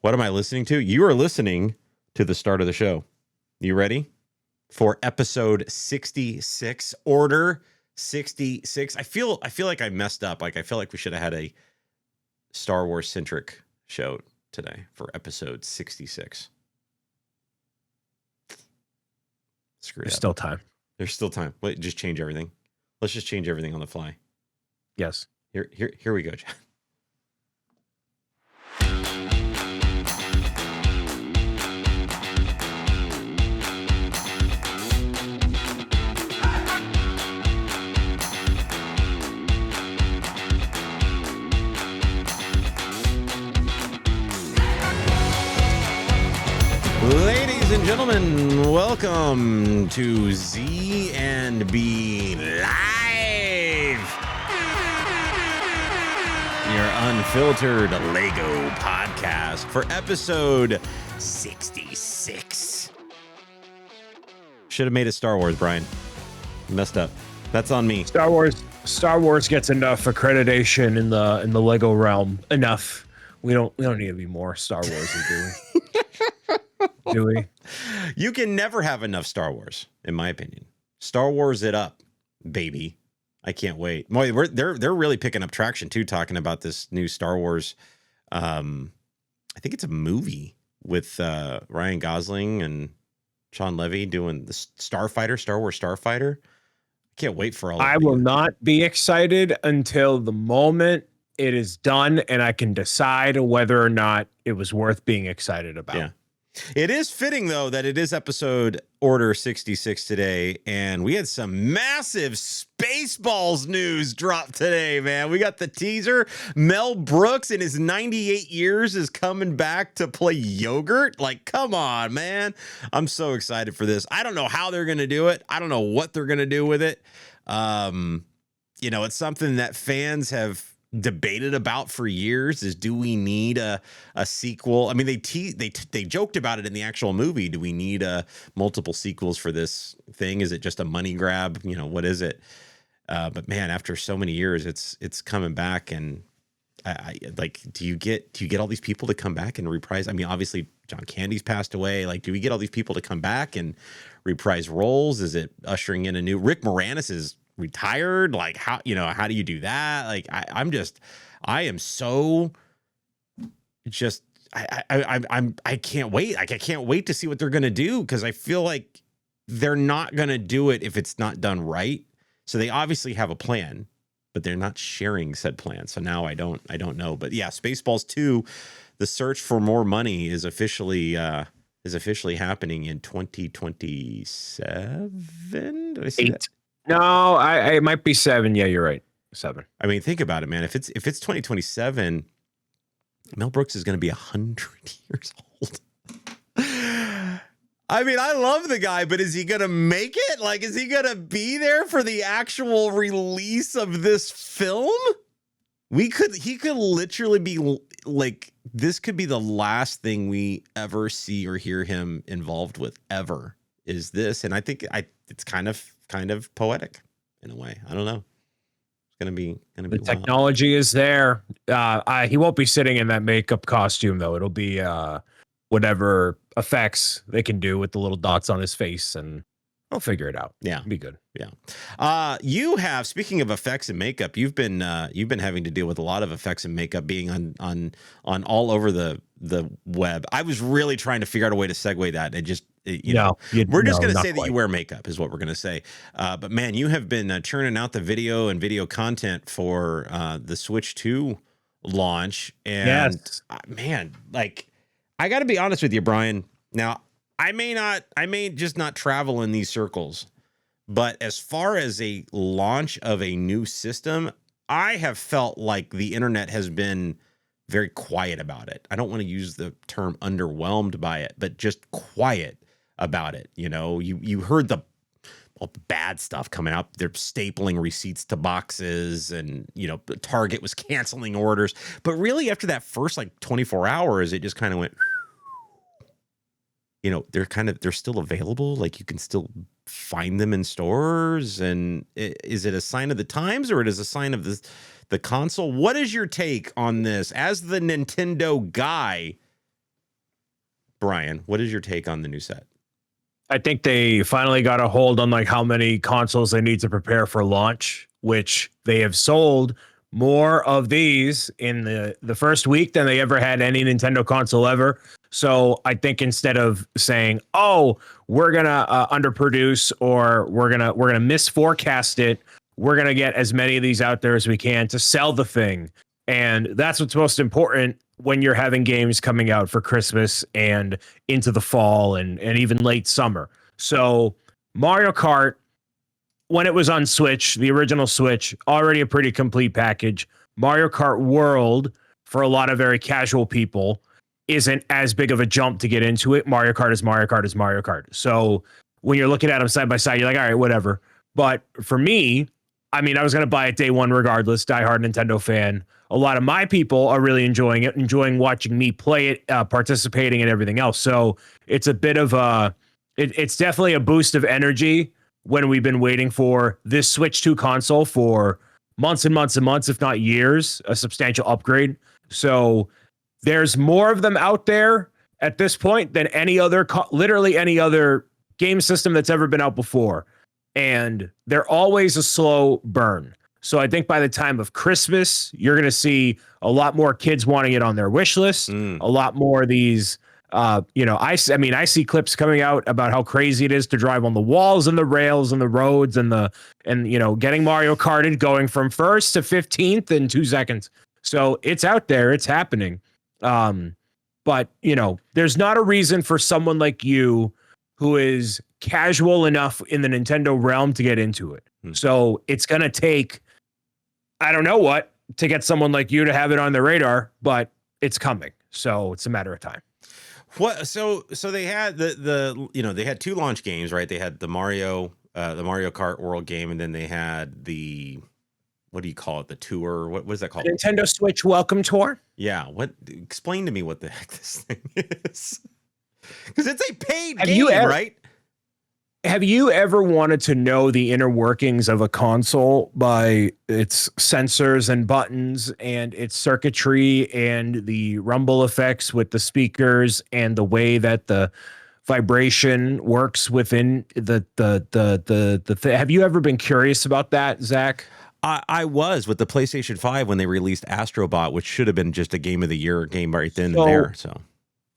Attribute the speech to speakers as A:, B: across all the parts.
A: What am I listening to? You are listening to the start of the show. You ready for episode 66? Order 66. I feel like I messed up. Like I feel like we should have had a Star Wars centric show today for episode 66. Screw it.
B: There's still time.
A: There's still time. Wait, just change everything. Let's just change everything on the fly.
B: Yes.
A: Here we go, John. Ladies and gentlemen, welcome to Z and B Live, your unfiltered Lego podcast for episode 66. Should have made it Star Wars, Brian. Messed up. That's on me.
B: Star Wars gets enough accreditation in the Lego realm. Enough. We don't need to be more Star Wars, do we? Do we?
A: You can never have enough Star Wars, in my opinion. Star Wars it up, baby. I can't wait. Boy, they're really picking up traction too, talking about this new Star Wars. I think it's a movie with Ryan Gosling and Sean Levy doing the Star Wars Starfighter. I can't wait for all of
B: I will not be excited until the moment it is done and I can decide whether or not it was worth being excited about.
A: Yeah. It is fitting, though, that it is episode Order 66 today, and we had some massive Spaceballs news drop today, man. We got the teaser. Mel Brooks, in his 98 years, is coming back to play Yogurt. Like, come on, man. I'm so excited for this. I don't know how they're going to do it. I don't know what they're going to do with it. It's something that fans have debated about for years. Is, do we need a sequel? I mean, they joked about it in the actual movie. Do we need multiple sequels for this thing? Is it just a money grab? What is it? But man, after so many years, it's coming back. And I like, do you get all these people to come back and reprise? I mean, obviously John Candy's passed away. Like, do we get all these people to come back and reprise roles? Is it ushering in a new Rick Moranis is retired? Like, how do you do that? Like, I can't wait. Like, I can't wait to see what they're going to do, because I feel like they're not going to do it if it's not done right. So they obviously have a plan, but they're not sharing said plan. So now I don't know. But yeah, Spaceballs 2, the search for more money is officially happening in 2027. Did I see
B: 8.
A: that?
B: No, it might be 7. Yeah, you're right. 7.
A: I mean, think about it, man. If it's 2027, Mel Brooks is going to be 100 years old. I mean, I love the guy, but is he going to make it? Like, is he going to be there for the actual release of this film? He could literally be like, this could be the last thing we ever see or hear him involved with ever, is this. And I think it's kind of poetic in a way. I don't know. It's gonna be
B: the technology is there. He won't be sitting in that makeup costume though. It'll be whatever effects they can do with the little dots on his face, and I'll figure it out.
A: Yeah,
B: it'll be good.
A: Yeah. You have, speaking of effects and makeup, you've been having to deal with a lot of effects and makeup being on all over the web. I was really trying to figure out a way to segue that. It just we're just going to say that you wear makeup is what we're going to say. But man, you have been churning out the video and video content for the Switch 2 launch. And
B: yes.
A: Man, like, I got to be honest with you, Brian. Now, I may just not travel in these circles, but as far as a launch of a new system, I have felt like the internet has been very quiet about it. I don't want to use the term underwhelmed by it, but just quiet about it. You heard the bad stuff coming up. They're stapling receipts to boxes, and Target was canceling orders. But really, after that first 24 hours, it just kind of went. They're still available. Like, you can still find them in stores. And is it a sign of the times, or it is a sign of the console? What is your take on this as the Nintendo guy? Brian, what is your take on the new set?
B: I think they finally got a hold on like how many consoles they need to prepare for launch, which they have sold more of these in the first week than they ever had any Nintendo console ever. So I think instead of saying, "Oh, we're gonna underproduce or we're gonna misforecast it," we're gonna get as many of these out there as we can to sell the thing, and that's what's most important when you're having games coming out for Christmas and into the fall and even late summer. So Mario Kart, when it was on Switch, the original Switch, already a pretty complete package. Mario Kart World, for a lot of very casual people, isn't as big of a jump to get into it. Mario Kart is Mario Kart is Mario Kart. So when you're looking at them side by side, you're like, all right, whatever. But for me, I mean, I was going to buy it day one regardless, diehard Nintendo fan. A lot of my people are really enjoying it, enjoying watching me play it, participating and everything else. So it's a bit of it's definitely a boost of energy when we've been waiting for this Switch 2 console for months and months and months, if not years, a substantial upgrade. So there's more of them out there at this point than any other, literally any other game system that's ever been out before. And they're always a slow burn. So I think by the time of Christmas, you're going to see a lot more kids wanting it on their wish list. A lot more of these, I mean, I see clips coming out about how crazy it is to drive on the walls and the rails and the roads and getting Mario Karted going from first to 15th in 2 seconds. So it's out there, it's happening. But there's not a reason for someone like you who is casual enough in the Nintendo realm to get into it. So it's going to take, I don't know what, to get someone like you to have it on the radar, but it's coming. So it's a matter of time.
A: What? So they had they had 2 launch games, right? They had the Mario Kart World game, and then they had the, what do you call it? The tour? What was that called?
B: Nintendo Switch Welcome Tour.
A: Yeah. Explain to me what the heck this thing is. Because it's a paid game, right?
B: Have you ever wanted to know the inner workings of a console by its sensors and buttons and its circuitry and the rumble effects with the speakers and the way that the vibration works within the have you ever been curious about that, Zach?
A: I was with the PlayStation 5 when they released Astrobot, which should have been just a game of the year game right then and there. So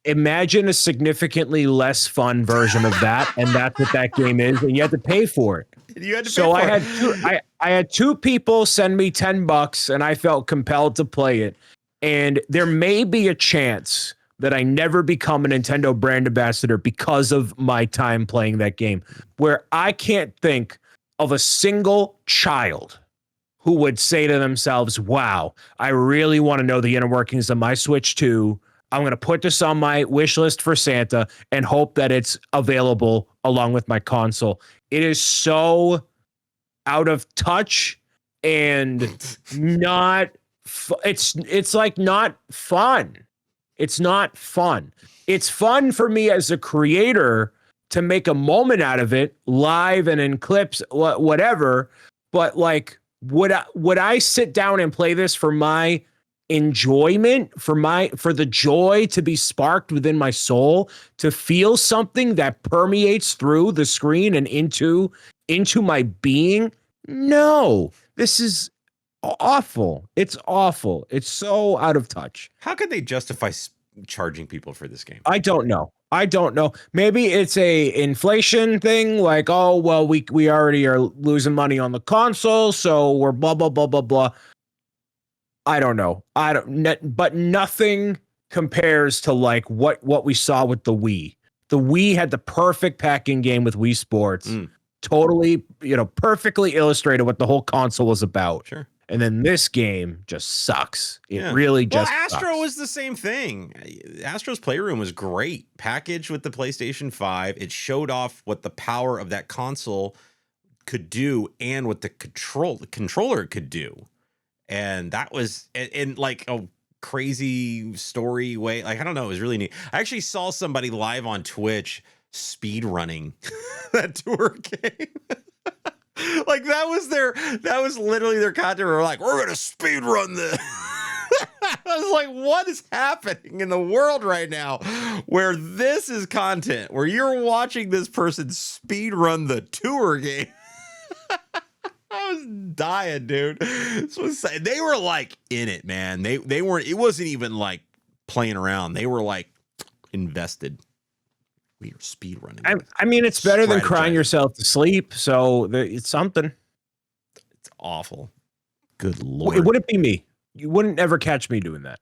B: imagine a significantly less fun version of that, and that's what that game is, and you had to pay for it. I had 2 people send me $10, and I felt compelled to play it. And there may be a chance that I never become a Nintendo brand ambassador because of my time playing that game, where I can't think of a single child who would say to themselves, wow, I really want to know the inner workings of my Switch 2. I'm going to put this on my wish list for Santa and hope that it's available along with my console. It is so out of touch and not it's like not fun. It's not fun. It's fun for me as a creator to make a moment out of it live and in clips, whatever. But like, would I sit down and play this for my enjoyment, for the joy to be sparked within my soul, to feel something that permeates through the screen and into my being? No, this is awful. It's awful. It's so out of touch.
A: How could they justify charging people for this game?
B: I don't know. Maybe it's a inflation thing, like, oh, well, we already are losing money on the console, so we're blah, blah, blah, blah, blah. I don't know. But nothing compares to like what we saw with the Wii. The Wii had the perfect packing game with Wii Sports. Totally, perfectly illustrated what the whole console was about.
A: Sure.
B: And then this game just sucks. It really just
A: Astro
B: sucks.
A: was the same thing. Astro's Playroom was great. Packaged with the PlayStation 5. It showed off what the power of that console could do and what the controller could do. And that was in like a crazy story way. Like, I don't know. It was really neat. I actually saw somebody live on Twitch speed running that tour game. Like that was literally their content. We're like, we're going to speed run this. I was like, what is happening in the world right now where this is content, where you're watching this person speed run the tour game? I was dying, dude. They were like in it, man. They weren't, it wasn't even like playing around. They were like invested. We are speed running.
B: I mean, it's better than crying yourself to sleep. So it's something.
A: It's awful. Good Lord.
B: It wouldn't be me. You wouldn't ever catch me doing that.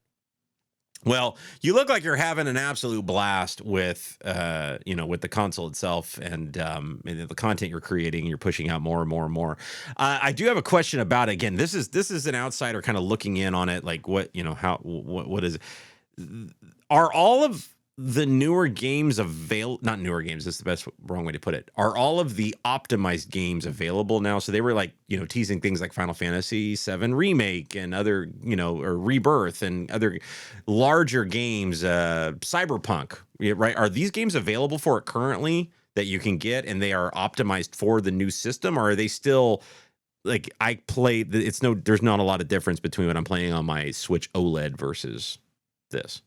A: Well, you look like you're having an absolute blast with, with the console itself and the content you're creating. You're pushing out more and more and more. I do have a question about, again, this is an outsider kind of looking in on it. Like what is it? Are all of the newer games not newer games, that's the wrong way to put it. Are all of the optimized games available now? So they were like, teasing things like Final Fantasy VII Remake and other, or Rebirth and other larger games, Cyberpunk, right? Are these games available for it currently that you can get and they are optimized for the new system? Or are they still like, there's not a lot of difference between what I'm playing on my Switch OLED versus this?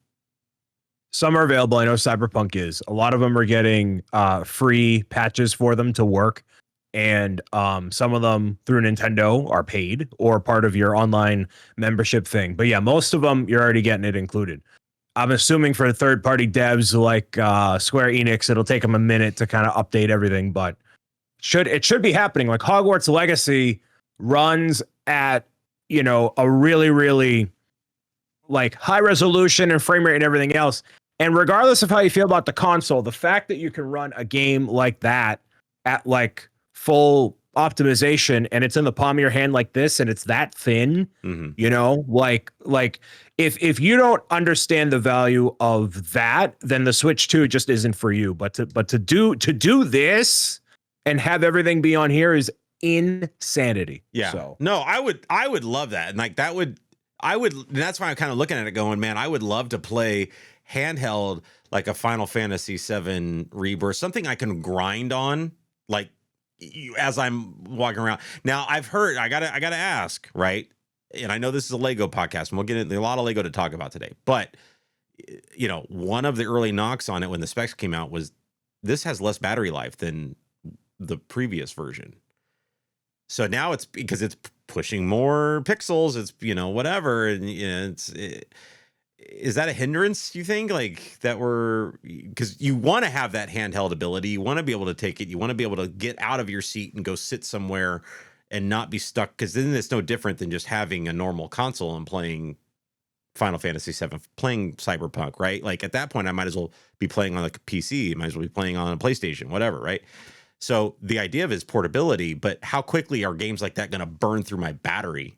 B: Some are available. I know Cyberpunk is. A lot of them are getting free patches for them to work. And some of them through Nintendo are paid or part of your online membership thing. But yeah, most of them, you're already getting it included. I'm assuming for third-party devs like Square Enix, it'll take them a minute to kind of update everything. But it should be happening. Like Hogwarts Legacy runs at, a really, really like high resolution and frame rate and everything else. And regardless of how you feel about the console, the fact that you can run a game like that at like full optimization and it's in the palm of your hand like this and it's that thin, like if you don't understand the value of that, then the Switch 2 just isn't for you. But to do this and have everything be on here is insanity.
A: Yeah.
B: So
A: no, I would love that. And like that's why I'm kind of looking at it going, man, I would love to play handheld like a Final Fantasy VII Rebirth, something I can grind on, like as I'm walking around. Now I've heard, I gotta ask, right? And I know this is a Lego podcast, and we'll get into a lot of Lego to talk about today. But one of the early knocks on it when the specs came out was this has less battery life than the previous version. So now it's because it's pushing more pixels. It's whatever, and is that a hindrance, you think? Like that because you want to have that handheld ability. You want to be able to take it. You want to be able to get out of your seat and go sit somewhere and not be stuck. Because then it's no different than just having a normal console and playing Final Fantasy VII, playing Cyberpunk, right? Like at that point, I might as well be playing on like a PC. I might as well be playing on a PlayStation, whatever, right? So the idea of it is portability, but how quickly are games like that going to burn through my battery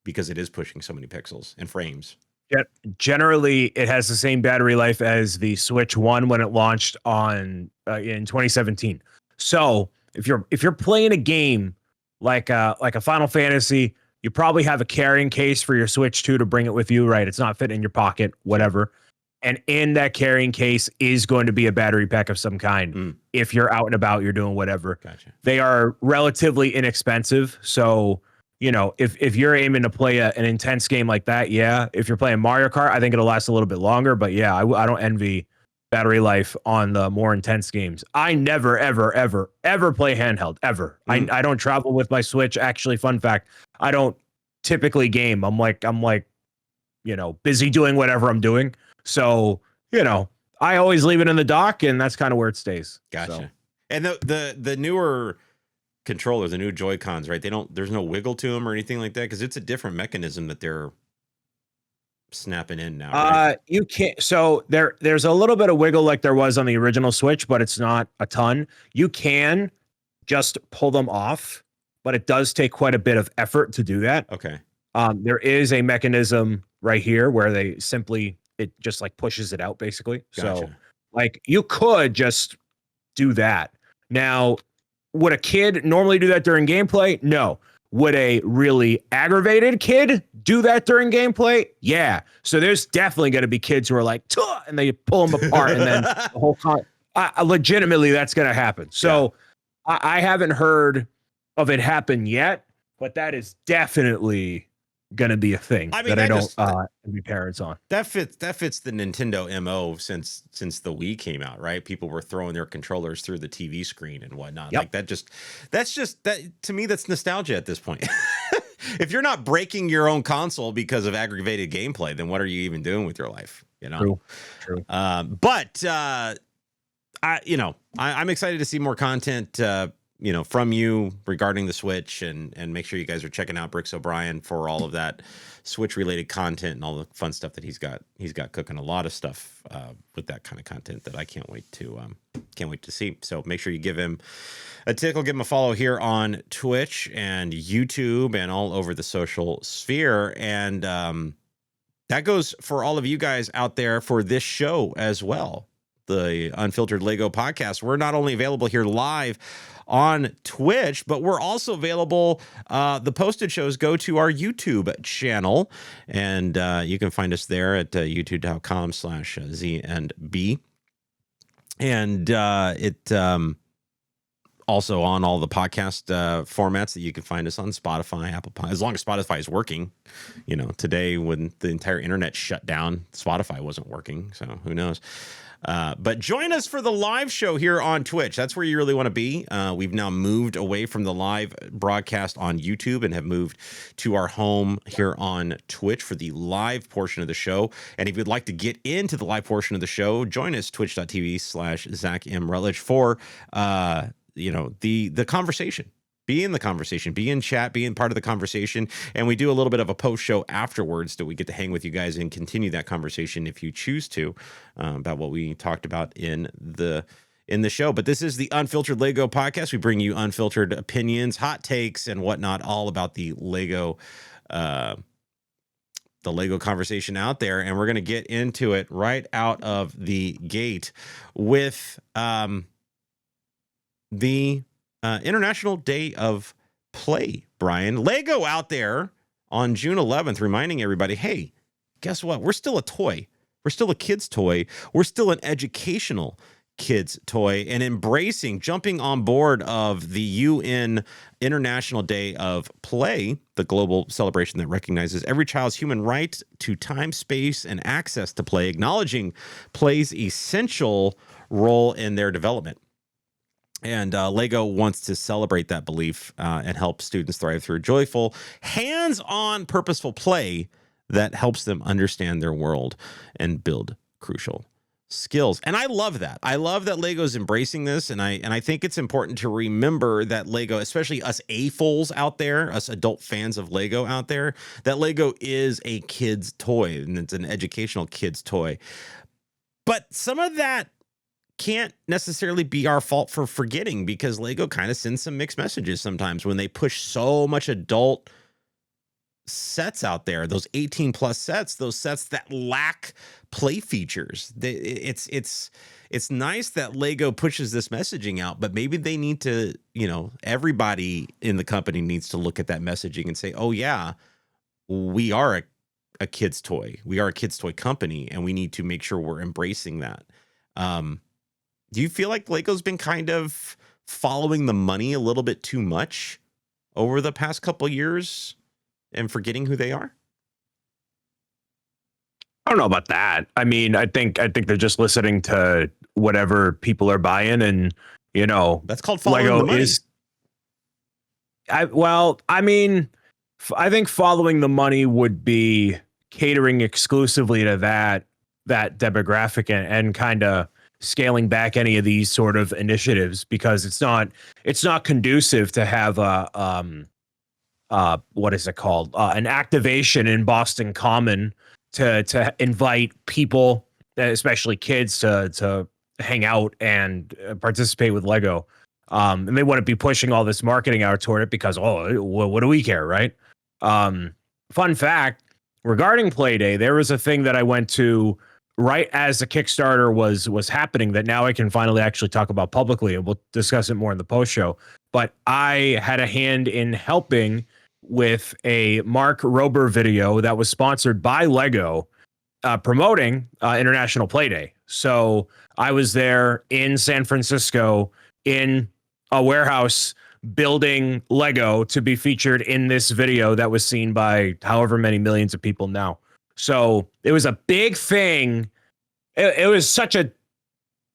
A: because it is pushing so many pixels and frames?
B: Yeah, generally, it has the same battery life as the Switch 1 when it launched in 2017. So if you're playing a game like a Final Fantasy, you probably have a carrying case for your Switch 2 to bring it with you, right? It's not fitting in your pocket, whatever. And in that carrying case is going to be a battery pack of some kind. If you're out and about, you're doing whatever.
A: Gotcha.
B: They are relatively inexpensive, so. If you're aiming to play an intense game like that, yeah. If you're playing Mario Kart, I think it'll last a little bit longer. But yeah, I don't envy battery life on the more intense games. I never, ever, ever, ever play handheld, ever. I don't travel with my Switch. Actually, fun fact, I don't typically game. I'm like, busy doing whatever I'm doing. So, I always leave it in the dock, and that's kind of where it stays.
A: Gotcha.
B: So.
A: And the newer controllers, the new Joy-Cons, right? There's no wiggle to them or anything like that because it's a different mechanism that they're snapping in now. Right?
B: You can't. So there's a little bit of wiggle like there was on the original Switch, but it's not a ton. You can just pull them off, but it does take quite a bit of effort to do that.
A: Okay.
B: There is a mechanism right here where it just like pushes it out basically.
A: Gotcha.
B: So like you could just do that. Now, would a kid normally do that during gameplay? No. Would a really aggravated kid do that during gameplay? Yeah. So there's definitely going to be kids who are like, "Tuh," and they pull them apart, and then the whole legitimately that's going to happen. So yeah. I haven't heard of it happen yet, but that is definitely gonna be a thing
A: I mean,
B: that I
A: that
B: don't
A: just
B: be parents on.
A: that fits the Nintendo MO since the Wii came out, right? People were throwing their controllers through the TV screen and whatnot.
B: Yep.
A: Like that's just that to me, that's nostalgia at this point. If you're not breaking your own console because of aggravated gameplay, then what are you even doing with your life? You know?
B: True.
A: But I'm excited to see more content, from you regarding the Switch, and make sure you guys are checking out Bricks O'Brien for all of that Switch related content and all the fun stuff that he's got cooking. A lot of stuff with that kind of content that I can't wait to see. So make sure you give him a tickle, give him a follow here on Twitch and YouTube and all over the social sphere. And that goes for all of you guys out there for this show as well. The Unfiltered Lego podcast. We're not only available here live on Twitch, but we're also available. The posted shows go to our YouTube channel, and you can find us there at youtube.com/ZNB. And it also on all the podcast formats that you can find us on: Spotify, Apple Pod, as long as Spotify is working. Today when the entire internet shut down, Spotify wasn't working, so who knows. But join us for the live show here on Twitch. That's where you really want to be. We've now moved away from the live broadcast on YouTube and have moved to our home here on Twitch for the live portion of the show. And if you'd like to get into the live portion of the show, join us, twitch.tv/Zach M. Rutledge, for the conversation. Be in the conversation, be in chat, be in part of the conversation. And we do a little bit of a post show afterwards that we get to hang with you guys and continue that conversation if you choose to, about what we talked about in the show. But this is the Unfiltered Lego podcast. We bring you unfiltered opinions, hot takes, and whatnot, all about the Lego conversation out there. And we're going to get into it right out of the gate with the International Day of Play, Brian. Lego out there on June 11th reminding everybody, hey, guess what? We're still a toy. We're still a kid's toy. We're still an educational kid's toy, and jumping on board of the UN International Day of Play, the global celebration that recognizes every child's human right to time, space, and access to play, acknowledging play's essential role in their development. And Lego wants to celebrate that belief and help students thrive through joyful, hands-on, purposeful play that helps them understand their world and build crucial skills. And I love that. I love that Lego's embracing this, and I think it's important to remember that Lego, especially us AFOLs out there, us adult fans of Lego out there, that Lego is a kid's toy, and it's an educational kid's toy. But some of that can't necessarily be our fault for forgetting, because Lego kind of sends some mixed messages sometimes when they push so much adult sets out there, those 18 plus sets, those sets that lack play features. It's nice that Lego pushes this messaging out, but maybe they need to, everybody in the company needs to look at that messaging and say, oh yeah, we are a kid's toy. We are a kid's toy company, and we need to make sure we're embracing that. Do you feel like Lego's been kind of following the money a little bit too much over the past couple years and forgetting who they are?
B: I don't know about that. I mean, I think they're just listening to whatever people are buying, and
A: that's called following
B: Lego
A: the money.
B: I think following the money would be catering exclusively to that demographic and kind of scaling back any of these sort of initiatives, because it's not conducive to have what is it called? An activation in Boston Common to invite people, especially kids, to hang out and participate with Lego. And they wouldn't be pushing all this marketing out toward it because, what do we care, right? Fun fact regarding Play Day, there was a thing that I went to right as the Kickstarter was happening that now I can finally actually talk about publicly, and we'll discuss it more in the post show. But I had a hand in helping with a Mark Rober video that was sponsored by Lego, promoting International Play Day. So I was there in San Francisco in a warehouse building Lego to be featured in this video that was seen by however many millions of people now. So it was a big thing. It was such a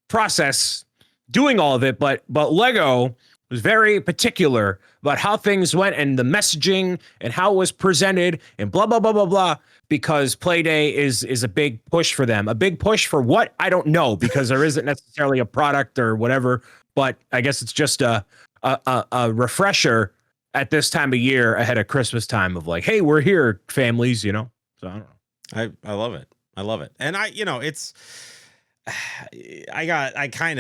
B: process doing all of it, but Lego was very particular about how things went and the messaging and how it was presented and blah blah blah blah blah. Because Playday is a big push for them, a big push for what I don't know, because there isn't necessarily a product or whatever. But I guess it's just a refresher at this time of year ahead of Christmas time of like, hey, we're here, families, you know. So I don't know.
A: I love it. I love it. And it's I kind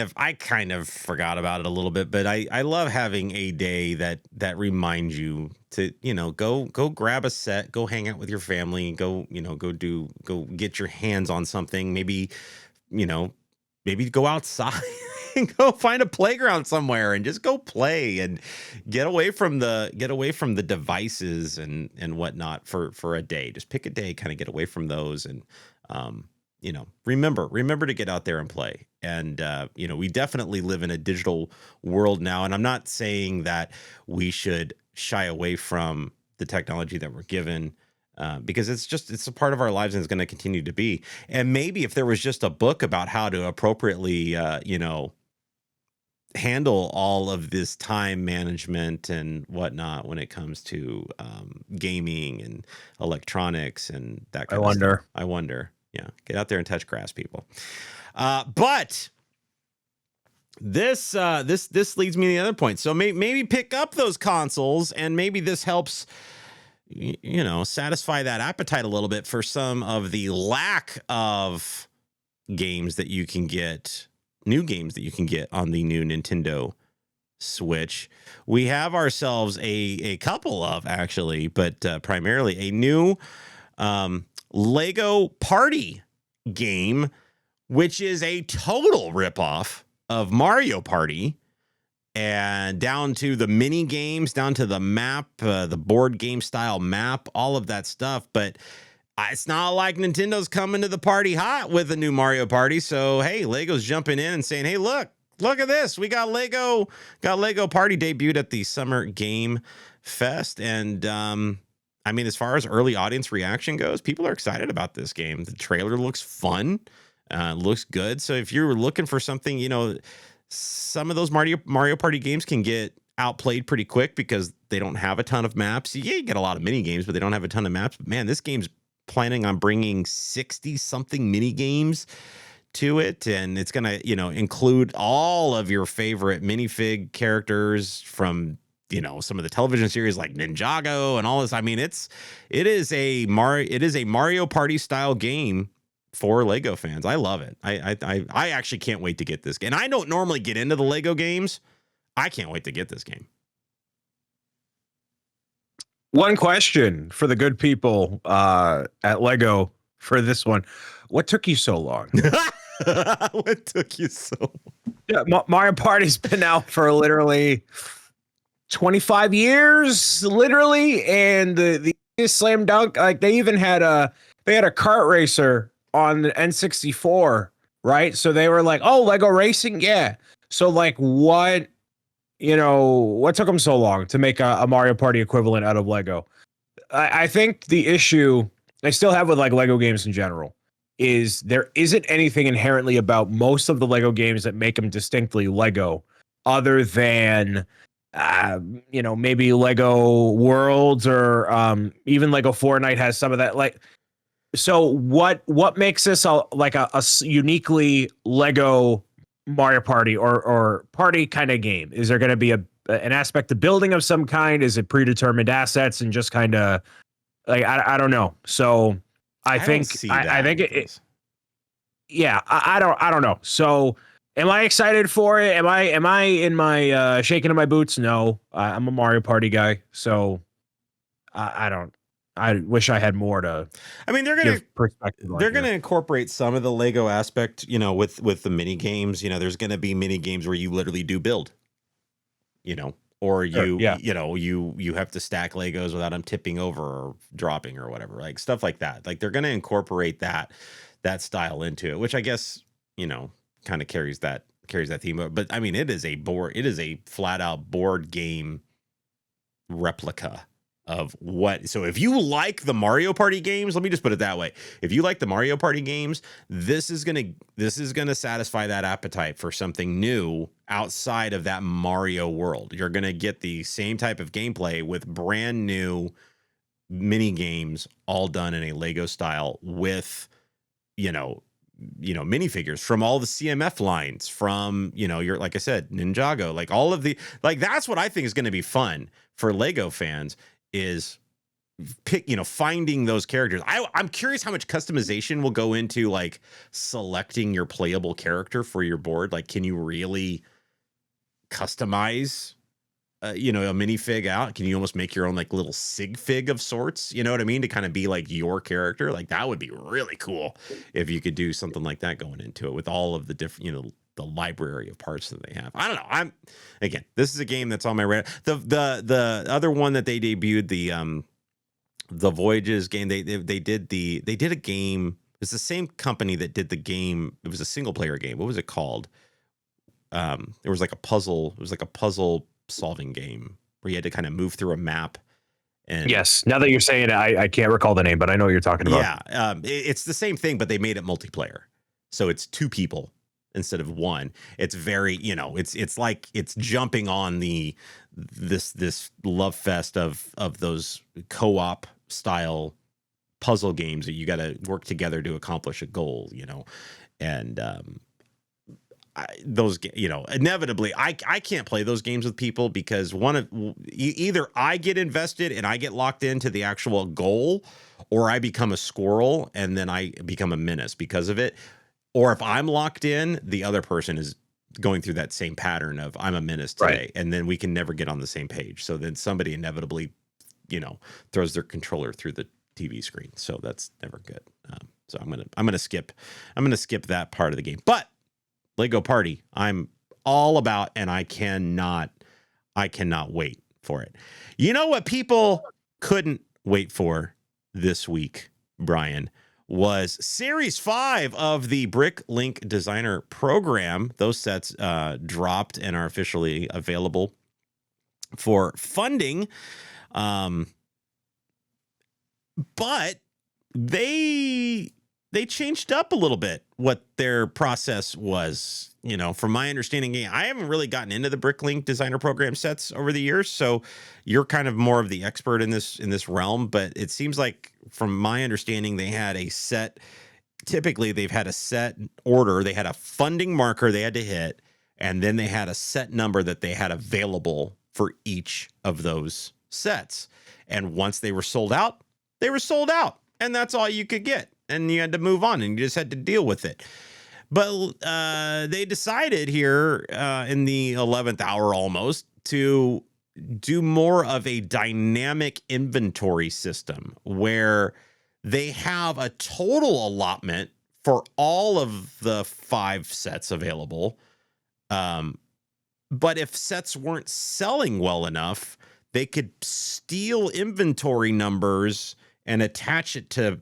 A: of forgot about it a little bit, but I love having a day that reminds you to, go grab a set, go hang out with your family, go get your hands on something, maybe go outside and go find a playground somewhere and just go play and get away from the devices and whatnot for a day. Just pick a day, kind of get away from those and remember to get out there and play. And, we definitely live in a digital world now. And I'm not saying that we should shy away from the technology that we're given, because it's a part of our lives and it's going to continue to be. And maybe if there was just a book about how to appropriately, handle all of this time management and whatnot when it comes to gaming and electronics and that kind of stuff. I wonder. Yeah, get out there and touch grass, people. But this leads me to the other point. So maybe pick up those consoles, and maybe this helps, satisfy that appetite a little bit for some of the lack of games that you can get, new games that you can get on the new Nintendo Switch. We have ourselves a couple of, actually, but primarily a new Lego Party game, which is a total ripoff of Mario Party, and down to the mini games, down to the map, the board game style map, all of that stuff. But it's not like Nintendo's coming to the party hot with a new Mario Party. So, hey, Lego's jumping in and saying, hey, look at this. We got Lego Party debuted at the Summer Game Fest. And, as far as early audience reaction goes, people are excited about this game. The trailer looks fun, looks good. So if you're looking for something, some of those Mario Party games can get outplayed pretty quick because they don't have a ton of maps. Yeah, you get a lot of mini games, but they don't have a ton of maps. But man, this game's planning on bringing 60 something mini games to it, and it's going to, include all of your favorite minifig characters from some of the television series like Ninjago and all this. It is a Mario Party style game for Lego fans. I love it. I actually can't wait to get this game. And I don't normally get into the Lego games. I can't wait to get this game.
B: One question for the good people at Lego for this one. What took you so long?
A: What took you so long?
B: Yeah, Mario Party's been out for literally 25 years, literally, and the slam dunk, like they even had a kart racer on the N64, right? So they were like, oh, Lego racing, yeah. So like what took them so long to make a Mario Party equivalent out of Lego? I think the issue I still have with like Lego games in general is there isn't anything inherently about most of the Lego games that make them distinctly Lego, other than maybe Lego Worlds or even Lego Fortnite has some of that. Like, so what makes this a uniquely Lego Mario Party or party kind of game? Is there going to be an aspect of building of some kind? Is it predetermined assets and just kind of like I don't know. So I think I don't know. So am I excited for it? Am I in my shaking in my boots? No, I'm a Mario Party guy. So I don't. I wish I had more to.
A: They're gonna incorporate some of the Lego aspect, with the mini games. There's gonna be mini games where you literally do build, or you have to stack Legos without them tipping over or dropping or whatever, like stuff like that. Like they're gonna incorporate that style into it, which I guess kind of carries that theme. But I mean, it is a flat out board game replica of what. So if you like the Mario Party games, let me just put it that way. If you like the Mario Party games, this is gonna satisfy that appetite for something new outside of that Mario world. You're gonna get the same type of gameplay with brand new mini games, all done in a Lego style with, minifigures from all the CMF lines, from, you're, like I said, Ninjago, like all of the, like, that's what I think is going to be fun for Lego fans, is finding those characters. I'm curious how much customization will go into like selecting your playable character for your board. Like, can you really customize a minifig out? Can you almost make your own like little sig fig of sorts? You know what I mean? To kind of be like your character. Like, that would be really cool if you could do something like that going into it with all of the different, the library of parts that they have. I don't know. Again, this is a game that's on my radar. The other one that they debuted, the Voyages game, they did a game. It's the same company that did the game. It was a single player game. What was it called? It was like a puzzle. It was like a puzzle solving game where you had to kind of move through a map. And
B: yes, now that you're saying it, I can't recall the name, but I know what you're talking about.
A: Yeah, it's the same thing, but they made it multiplayer, so it's 2 people instead of 1. It's very, it's like it's jumping on this love fest of those co-op style puzzle games that you got to work together to accomplish a goal, and those, inevitably I can't play those games with people, because either I get invested and I get locked into the actual goal, or I become a squirrel and then I become a menace because of it. Or if I'm locked in, the other person is going through that same pattern of, I'm a menace today,
B: right,
A: and then we can never get on the same page. So then somebody inevitably, throws their controller through the TV screen. So that's never good. So I'm gonna skip that part of the game. But Lego Party, I'm all about, and I cannot wait for it. You know what people couldn't wait for this week, Brian, was Series 5 of the Bricklink Designer Program. Those sets dropped and are officially available for funding. But they changed up a little bit what their process was. From my understanding, I haven't really gotten into the Bricklink Designer Program sets over the years, so you're kind of more of the expert in this realm. But it seems like, from my understanding, they had a set. Typically, they've had a set order. They had a funding marker they had to hit, and then they had a set number that they had available for each of those sets. And once they were sold out, they were sold out, and that's all you could get. And you had to move on, and you just had to deal with it. But they decided here in the 11th hour almost to do more of a dynamic inventory system, where they have a total allotment for all of the 5 sets available. But if sets weren't selling well enough, they could steal inventory numbers and attach it to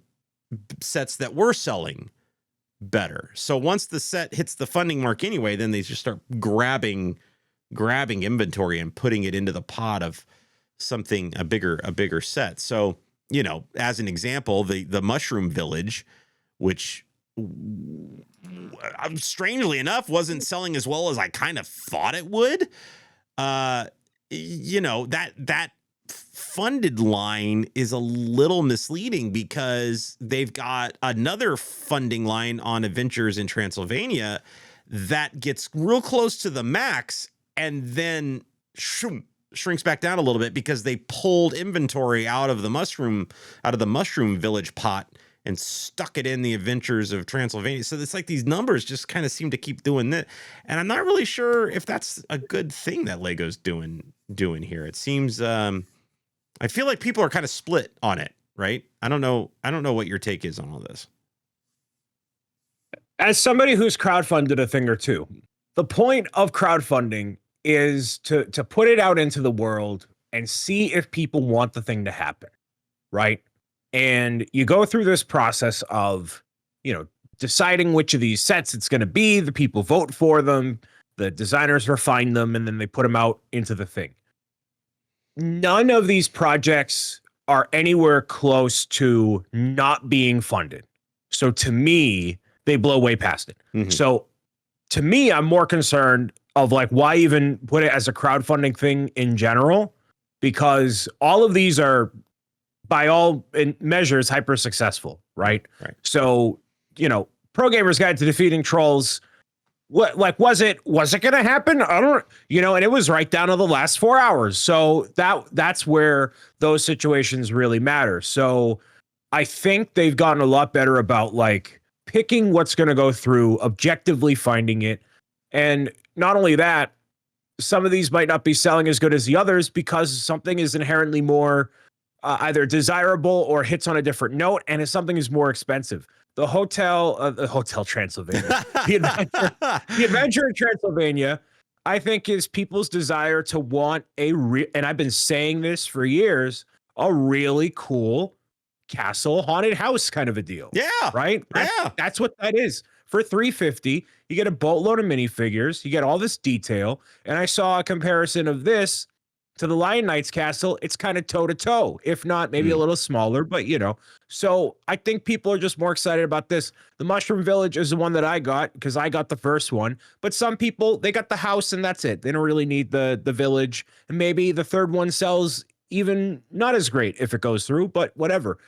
A: sets that were selling better. So once the set hits the funding mark anyway, then they just start grabbing inventory and putting it into the pot of something, a bigger set. So, as an example, the Mushroom Village, which strangely enough wasn't selling as well as I kind of thought it would. That funded line is a little misleading, because they've got another funding line on Adventures in Transylvania that gets real close to the max and then shrinks back down a little bit, because they pulled inventory out of the Mushroom Village pot and stuck it in the Adventures of Transylvania. So it's like these numbers just kind of seem to keep doing that. And I'm not really sure if that's a good thing that Lego's doing here. It seems, I feel like people are kind of split on it, right? I don't know what your take is on all this.
B: As somebody who's crowdfunded a thing or two, the point of crowdfunding is to put it out into the world and see if people want the thing to happen, right? And you go through this process of, deciding which of these sets it's going to be. The people vote for them. The designers refine them, and then they put them out into the thing. None of these projects are anywhere close to not being funded. So to me, they blow way past it.
A: Mhm.
B: So to me, I'm more concerned of like, why even put it as a crowdfunding thing in general? Because all of these are, by all measures, hyper successful, right?
A: Right.
B: So, Pro Gamer's Guide to Defeating Trolls. What, like, was it going to happen? I don't, and it was right down to the last 4 hours. So that's where those situations really matter. So I think they've gotten a lot better about like picking what's going to go through, objectively finding it. And not only that, some of these might not be selling as good as the others because something is inherently more either desirable or hits on a different note, and if something is more expensive. The Hotel Transylvania, the Adventure in Transylvania, I think is people's desire to want and I've been saying this for years, a really cool castle haunted house kind of a deal.
A: Yeah.
B: Right?
A: Yeah.
B: That's what that is. For $350, you get a boatload of minifigures, you get all this detail, and I saw a comparison of this to the Lion Knight's castle. It's kind of toe to toe, if not maybe a little smaller, but So I think people are just more excited about this. The Mushroom Village is the one that I got because I got the first one, but some people, they got the house and that's it. They don't really need the village, and maybe the third one sells even not as great if it goes through, but whatever.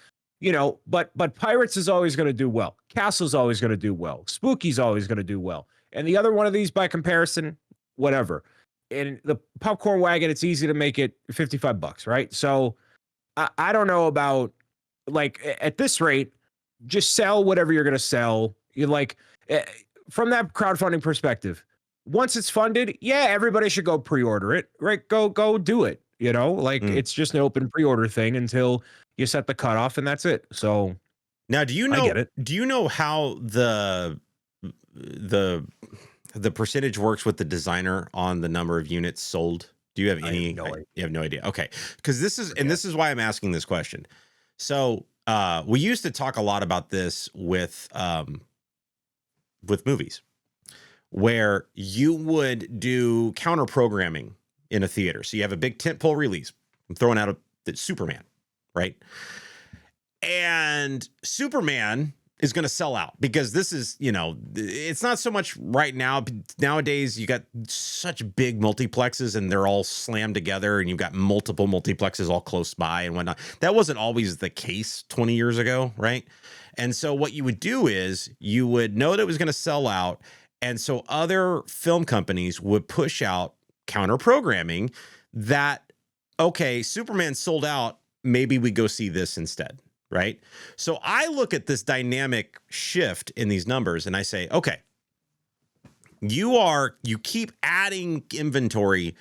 B: But Pirates is always going to do well. Castle's always going to do well. Spooky's always going to do well. And the other one of these, by comparison, whatever. And the Popcorn Wagon, it's easy to make it $55, right? So I don't know about, like, at this rate, just sell whatever you're going to sell. You like, from that crowdfunding perspective, once it's funded, yeah, everybody should go pre-order it, right? Go do it. It's just an open pre-order thing until you set the cutoff, and that's it. So
A: now,
B: I get it.
A: Do you know how the percentage works with the designer on the number of units sold? Do you have any? You have no idea. Okay, because this is why I'm asking this question. So we used to talk a lot about this with movies, where you would do counter programming in a theater. So you have a big tentpole release. I'm throwing out Superman, right? And Superman is going to sell out because this is, it's not so much right now. Nowadays, you got such big multiplexes and they're all slammed together and you've got multiple multiplexes all close by and whatnot. That wasn't always the case 20 years ago, right? And so what you would do is you would know that it was going to sell out. And so other film companies would push out counter programming that, okay, Superman sold out. Maybe we go see this instead. Right. So I look at this dynamic shift in these numbers and I say, okay, you keep adding inventory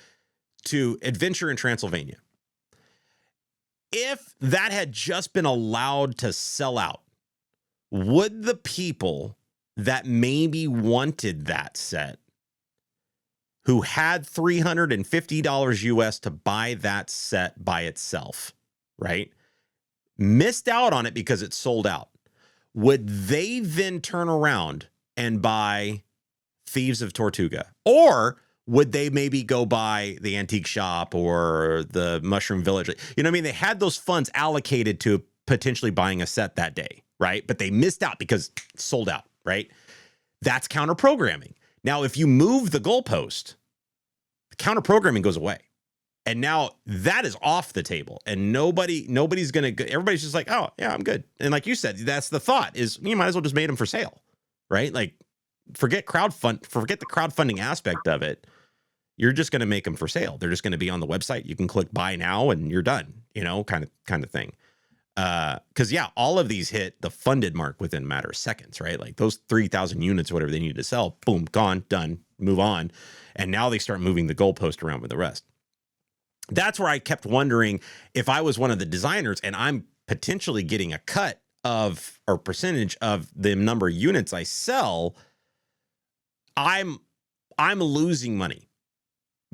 A: to Adventure in Transylvania. If that had just been allowed to sell out, would the people that wanted that set, who had $350 US to buy that set by itself, right, missed out on it because it sold out, would they then turn around and buy Thieves of Tortuga? Or would they maybe go buy the Antique Shop or the Mushroom Village? You know what I mean? They had those funds allocated to potentially buying a set that day, right? But they missed out because it sold out, right? That's counter programming. Now, if you move the goalpost, the counter programming goes away. And now that is off the table, and everybody's just like, oh yeah, I'm good. And like you said, that's the thought, is you might as well just made them for sale, right? Like forget the crowdfunding aspect of it. You're just going to make them for sale. They're just going to be on the website. You can click buy now and you're done, kind of thing. Cause yeah, all of these hit the funded mark within a matter of seconds, right? Like those 3,000 units, whatever they need to sell, boom, gone, done, move on. And now they start moving the goalpost around with the rest. That's where I kept wondering, if I was one of the designers and I'm potentially getting a cut of or percentage of the number of units I sell, I'm losing money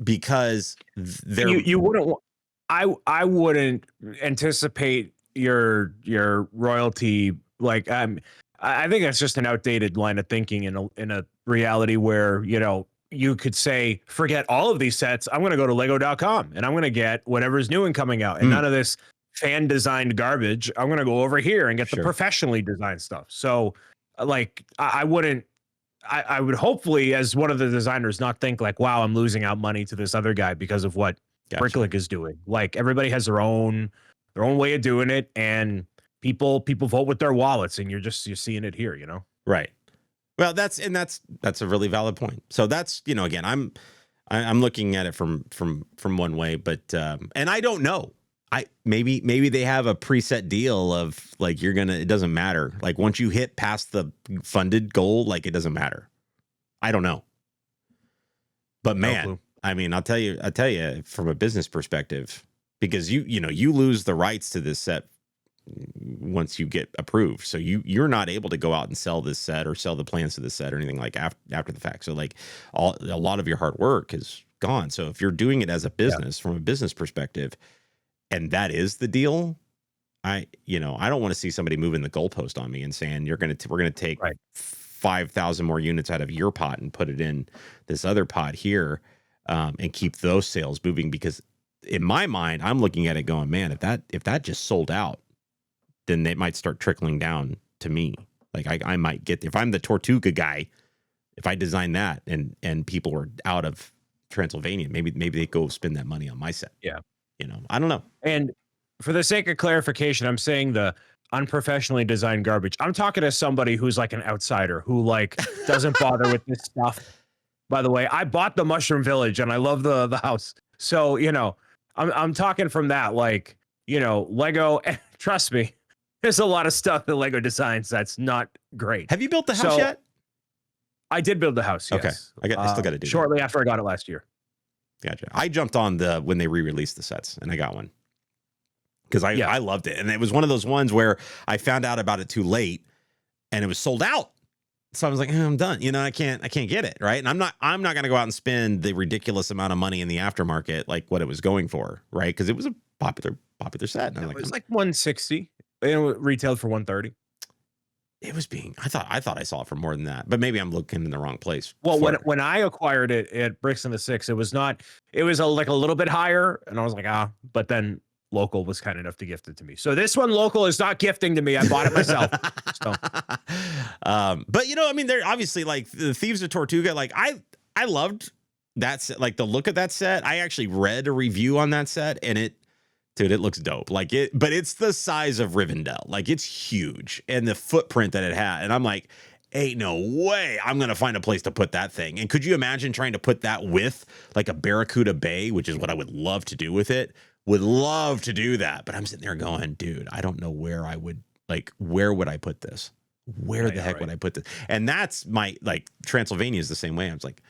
A: because
B: you wouldn't. I wouldn't anticipate your royalty. Like I think that's just an outdated line of thinking in a reality where, you know, you could say, forget all of these sets. I'm going to go to lego.com and I'm going to get whatever's new and coming out, and
A: Mm,
B: none of this fan designed garbage. I'm going to go over here and get the
A: sure.
B: professionally designed stuff. So like, I wouldn't, I would hopefully, as one of the designers, not think like, wow, I'm losing out money to this other guy because of what
A: Gotcha.
B: Bricklink is doing. Like everybody has their own way of doing it, and people vote with their wallets, and you're seeing it here, you know.
A: Right. Well, that's a really valid point. So that's, you know, again, I'm looking at it from one way, but and I don't know. Maybe they have a preset deal of like it doesn't matter. Like once you hit past the funded goal, like it doesn't matter. I don't know. But man, I mean, I'll tell you from a business perspective, because you know, you lose the rights to this set once you get approved. So you're not able to go out and sell this set or sell the plans to this set or anything like after the fact. So like a lot of your hard work is gone. So if you're doing it as a business, from a business perspective, and that is the deal, I don't want to see somebody moving the goalpost on me and saying we're going to take 5,000 more units out of your pot and put it in this other pot here, and keep those sales moving. Because in my mind, I'm looking at it going, man, if that just sold out, then they might start trickling down to me. Like I might get, if I'm the Tortuga guy, if I design that and people are out of Transylvania, maybe they go spend that money on my set.
B: Yeah.
A: You know, I don't know.
B: And for the sake of clarification, I'm saying the unprofessionally designed garbage. I'm talking to somebody who's like an outsider who like doesn't bother with this stuff. By the way, I bought the Mushroom Village and I love the house. So, you know, I'm talking from that, like, you know, Lego, trust me, there's a lot of stuff that Lego designs that's not great.
A: Have you built the house yet?
B: I did build the house, yes.
A: Okay. I still got to do
B: shortly after I got it last year.
A: Gotcha. I jumped on when they re-released the sets, and I got one because I loved it. And it was one of those ones where I found out about it too late and it was sold out. So I was like, I'm done. You know, I can't get it. Right. And I'm not going to go out and spend the ridiculous amount of money in the aftermarket, like what it was going for. Right. Cause it was a popular set. And
B: it was like 160 and it retailed for 130.
A: It was I thought I saw it for more than that, but maybe I'm looking in the wrong place.
B: Well, when I acquired it at Bricks and the Six, it was like a little bit higher, and I was like, but then local was kind enough to gift it to me. So this one local is not gifting to me. I bought it myself. So.
A: But you know, I mean, they're obviously like the Thieves of Tortuga. Like I loved that set, like the look of that set. I actually read a review on that set, and it looks dope. Like but it's the size of Rivendell. Like it's huge, and the footprint that it had. And I'm like, ain't no way I'm going to find a place to put that thing. And could you imagine trying to put that with like a Barracuda Bay, which is what I would love to do with it. Would love to do that. But I'm sitting there going, dude, I don't know where would I put this? Where the heck would I put this? And that's Transylvania is the same way. I was like,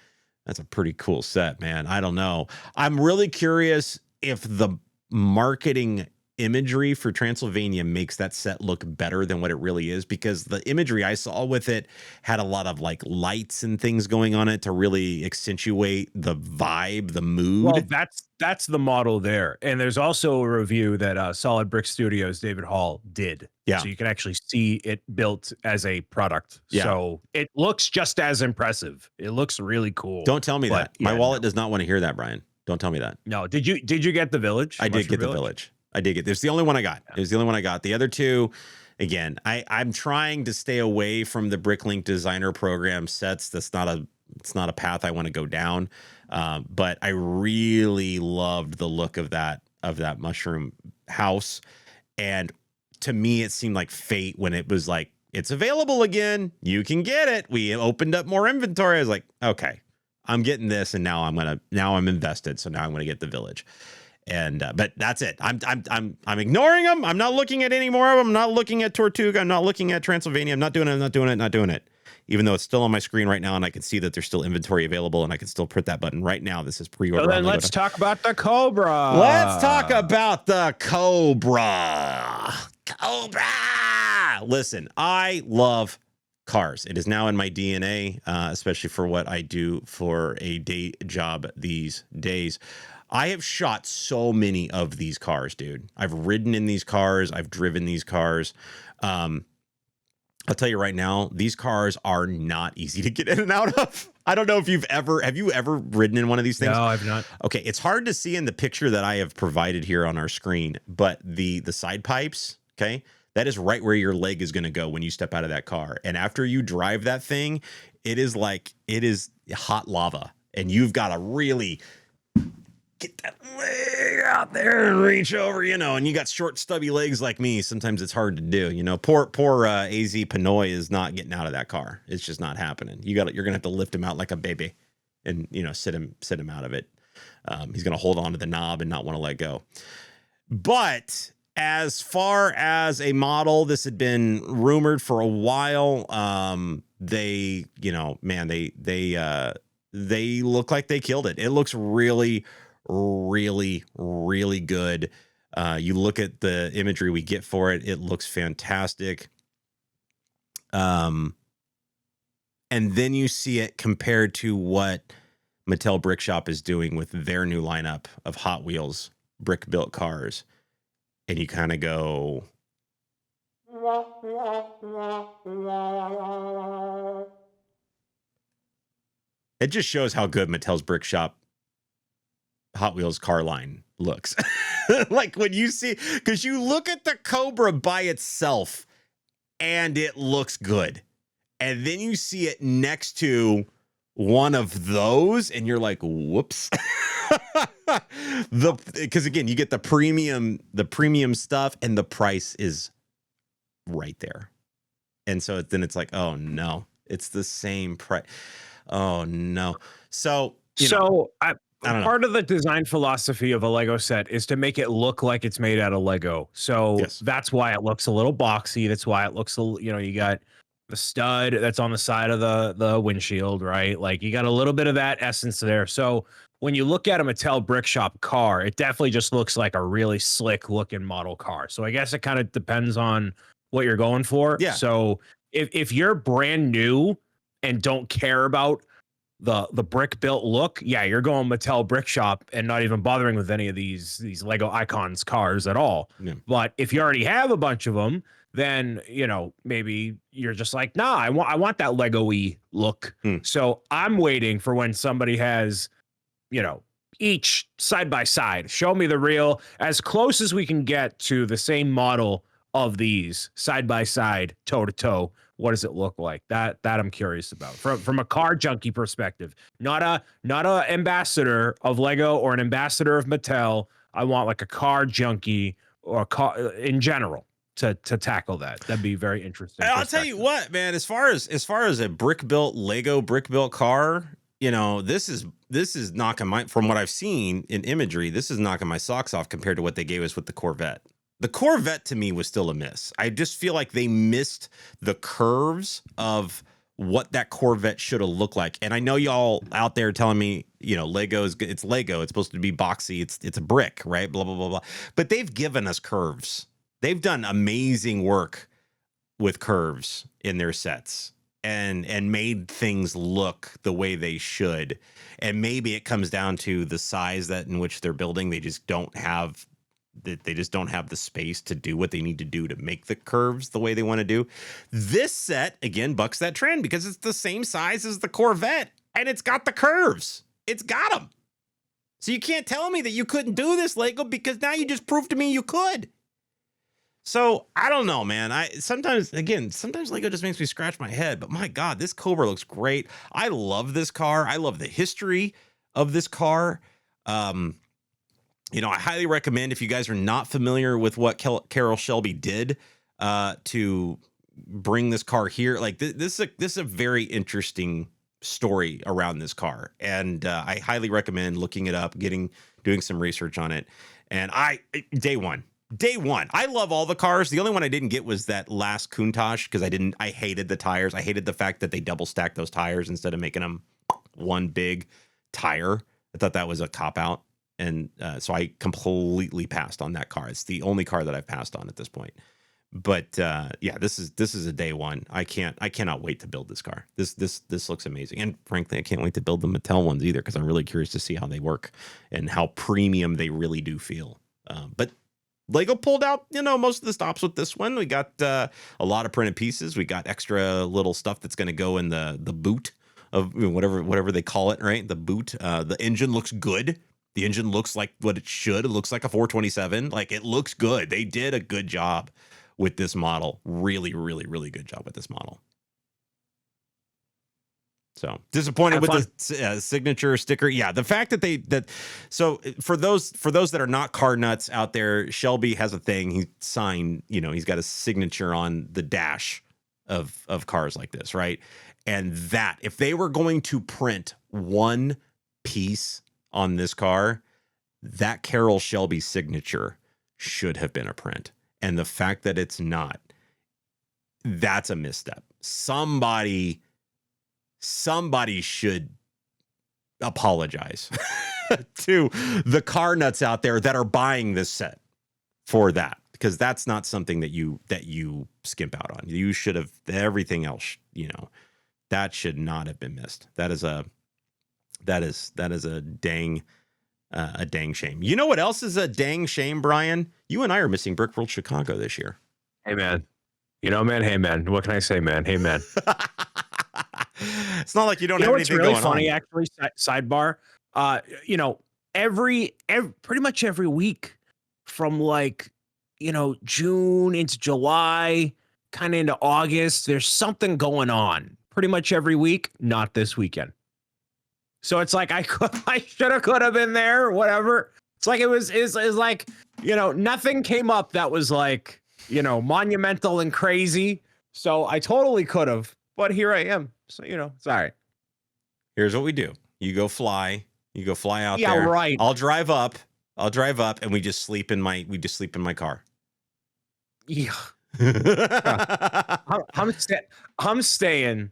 A: that's a pretty cool set, man. I don't know. I'm really curious if the marketing imagery for Transylvania makes that set look better than what it really is, because the imagery I saw with it had a lot of like lights and things going on it to really accentuate the vibe, the mood.
B: Well, that's the model there. And there's also a review that Solid Brick Studios David Hall did.
A: Yeah.
B: So you can actually see it built as a product.
A: Yeah.
B: So it looks just as impressive. It looks really cool.
A: Don't tell me that. My wallet does not want to hear that, Brian. Don't tell me that.
B: No. Did you get the Village?
A: I did get the Village. I did get. It's the only one I got. It was the only one I got. The other two, again, I'm trying to stay away from the Bricklink designer program sets. It's not a path I want to go down. But I really loved the look of that mushroom house. And to me, it seemed like fate when it was like, it's available again. You can get it. We opened up more inventory. I was like, okay, I'm getting this, and now I'm invested. So now I'm going to get the Village. And but that's it. I'm ignoring them. I'm not looking at any more of them. I'm not looking at Tortuga. I'm not looking at Transylvania. I'm not doing it. Even though it's still on my screen right now, and I can see that there's still inventory available, and I can still print that button right now. This is pre-order.
B: So then let's talk about the Cobra.
A: Let's talk about the Cobra. Listen, I love cars. It is now in my DNA, especially for what I do for a day job these days. I have shot so many of these cars, dude. I've ridden in these cars. I've driven these cars. I'll tell you right now, these cars are not easy to get in and out of. I don't know if have you ever ridden in one of these things?
B: No, I've not.
A: Okay, it's hard to see in the picture that I have provided here on our screen, but the side pipes, okay, that is right where your leg is going to go when you step out of that car. And after you drive that thing, it is hot lava, and you've got to really get that leg out there and reach over, and you got short, stubby legs like me. Sometimes it's hard to do, Poor AZ Pinoy is not getting out of that car. It's just not happening. You're gonna have to lift him out like a baby, and sit him out of it. He's gonna hold on to the knob and not want to let go. But as far as a model, this had been rumored for a while. They look like they killed it. It looks really, really, really good. You look at the imagery we get for it, it looks fantastic. And then you see it compared to what Mattel Brick Shop is doing with their new lineup of Hot Wheels brick built cars. And you kind of go, it just shows how good Mattel's Brick Shop Hot Wheels car line looks. Like when you see, because you look at the Cobra by itself and it looks good. And then you see it next to one of those and you're like, whoops. Because again, you get the premium stuff and the price is right there. And so then it's like, oh no, it's the same price. Oh no. So,
B: I don't know. Part of the design philosophy of a Lego set is to make it look like it's made out of Lego. So That's why it looks a little boxy. That's why it looks, you got the stud that's on the side of the windshield, right? Like you got a little bit of that essence there. So when you look at a Mattel Brick Shop car, it definitely just looks like a really slick looking model car. So I guess it kind of depends on what you're going for.
A: Yeah.
B: So if you're brand new and don't care about the brick built look, yeah, you're going Mattel Brick Shop and not even bothering with any of these Lego Icons cars at all.
A: Yeah.
B: But if you already have a bunch of them, then maybe you're just like, nah, I want that Lego-y look. So I'm waiting for when somebody has, each side by side. Show me the real, as close as we can get to the same model of these side by side, toe to toe. What does it look like? That I'm curious about from a car junkie perspective. Not a ambassador of Lego or an ambassador of Mattel. I want like a car junkie or a car in general to tackle that. That'd be very interesting.
A: I'll tell you what, man. As far as a Lego brick built car, this is knocking from what I've seen in imagery, this is knocking my socks off compared to what they gave us with the Corvette. The Corvette to me was still a miss. I just feel like they missed the curves of what that Corvette should have looked like. And I know y'all out there telling me, it's Lego. It's supposed to be boxy. It's a brick, right? Blah, blah, blah, blah. But they've given us curves. They've done amazing work with curves in their sets and made things look the way they should. And maybe it comes down to the size in which they're building. They just don't have the space to do what they need to do to make the curves the way they want to do. This set, again, bucks that trend because it's the same size as the Corvette and it's got the curves. It's got them. So you can't tell me that you couldn't do this, Lego, because now you just proved to me you could. So I don't know, man. Sometimes Lego just makes me scratch my head, but my God, this Cobra looks great. I love this car. I love the history of this car. I highly recommend, if you guys are not familiar with what Carroll Shelby did to bring this car here, like this is a very interesting story around this car, and I highly recommend looking it up, doing some research on it. And day one, I love all the cars. The only one I didn't get was that last Countach because I hated the tires. I hated the fact that they double stacked those tires instead of making them one big tire. I thought that was a cop out. And so I completely passed on that car. It's the only car that I've passed on at this point. But this is a day one. I cannot wait to build this car. This looks amazing. And frankly, I can't wait to build the Mattel ones either because I'm really curious to see how they work and how premium they really do feel. But Lego pulled out, most of the stops with this one. We got a lot of printed pieces. We got extra little stuff that's going to go in the boot of whatever they call it, right? The boot. The engine looks good. The engine looks like what it should. It looks like a 427. Like, it looks good. They did a good job with this model. Really, really, really good job with this model. So disappointed with the signature sticker. Yeah, the fact that so for those that are not car nuts out there, Shelby has a thing. He signed, he's got a signature on the dash of cars like this, right? And that if they were going to print one piece on this car, that Carroll Shelby signature should have been a print. And the fact that it's not, that's a misstep. Somebody should apologize to the car nuts out there that are buying this set for that, because that's not something that you skimp out on. You should have everything else, that should not have been missed. That is a dang shame. You know what else is a dang shame, Brian? You and I are missing Brick World Chicago this year.
B: Hey, man. Man. Hey, man. What can I say, man? Hey, man.
A: It's not like you don't have anything
B: really
A: going
B: funny,
A: on.
B: Actually, sidebar. Every pretty much every week from June into July, kind of into August, there's something going on. Pretty much every week, not this weekend. So it's like I should have could have been there, whatever. It's like is like, nothing came up that was like, monumental and crazy. So I totally could have, but here I am. So, it's all right.
A: Here's what we do. You go fly out there.
B: Yeah, right.
A: I'll drive up and we just sleep in my car.
B: Yeah. I'm staying.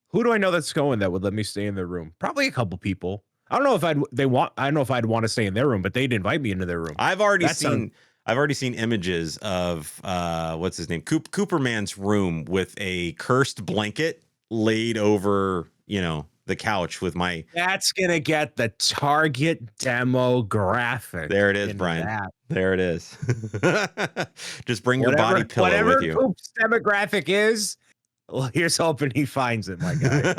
B: Who do I know that's going that would let me stay in their room? Probably a couple people. I don't know if I'd want to stay in their room, but they'd invite me into their room.
A: I've already seen images of what's his name? Cooperman's room with a cursed blanket laid over, the couch with my.
B: That's gonna get the Target demographic.
A: There it is, Brian. There it is. Just bring your body pillow
B: whatever
A: with you.
B: Coop's demographic is. Well, here's hoping he finds it, my guy.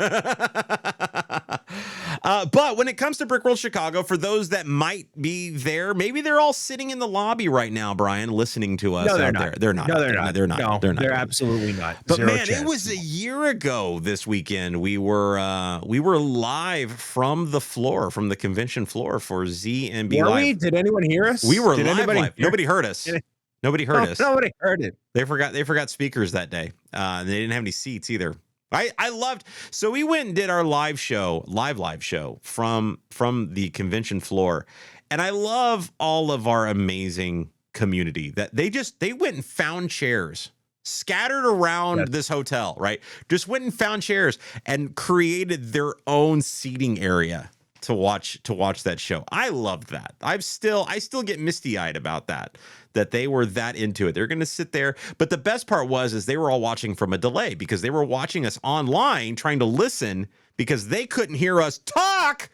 A: But when it comes to Brick World Chicago, for those that might be there, maybe they're all sitting in the lobby right now, Brian, listening to us.
B: No, they're
A: out
B: not.
A: there. They're not.
B: No, they're not.
A: They're not.
B: No,
A: they're not.
B: They're absolutely not.
A: But
B: Zero
A: man,
B: chance.
A: it was a year ago this weekend. We were live from the floor, from the convention floor for ZNB
B: Were
A: Live.
B: we? Did anyone hear us?
A: We were
B: Did
A: live. Nobody heard us. Nobody heard us.
B: Nobody heard it.
A: They forgot speakers that day. And they didn't have any seats either. I loved. So we went and did our live show from the convention floor. And I love all of our amazing community that they went and found chairs scattered around this hotel, right? Just went and found chairs and created their own seating area to watch that show. I loved that. I still get misty-eyed about that they were that into it. They're going to sit there. But the best part is they were all watching from a delay because they were watching us online trying to listen because they couldn't hear us talk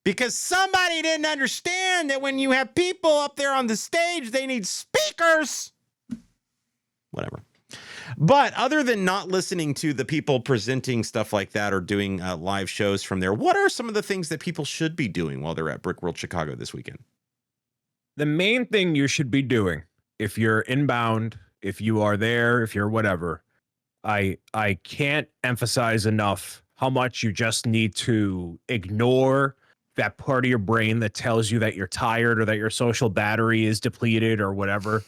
A: because somebody didn't understand that when you have people up there on the stage, they need speakers. Whatever. But other than not listening to the people presenting stuff like that or doing live shows from there, what are some of the things that people should be doing while they're at Brick World Chicago this weekend?
B: The main thing you should be doing if you're inbound, if you are there, if you're whatever, I can't emphasize enough how much you just need to ignore that part of your brain that tells you that you're tired or that your social battery is depleted or whatever,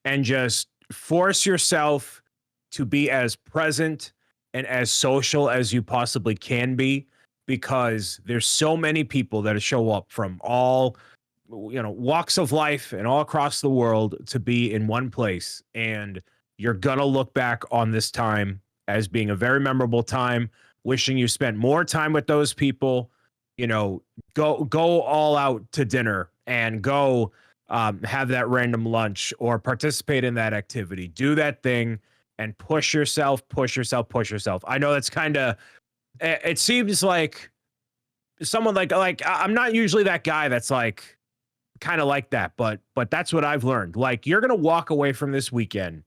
B: and just force yourself to be as present and as social as you possibly can be, because there's so many people that show up from all walks of life and all across the world to be in one place, and you're gonna look back on this time as being a very memorable time, wishing you spent more time with those people. Go all out to dinner and go have that random lunch or participate in that activity. Do that thing and push yourself. I know that's kind of, it seems like someone like I'm not usually that guy that's like kind of like that, but that's what I've learned. Like, you're gonna walk away from this weekend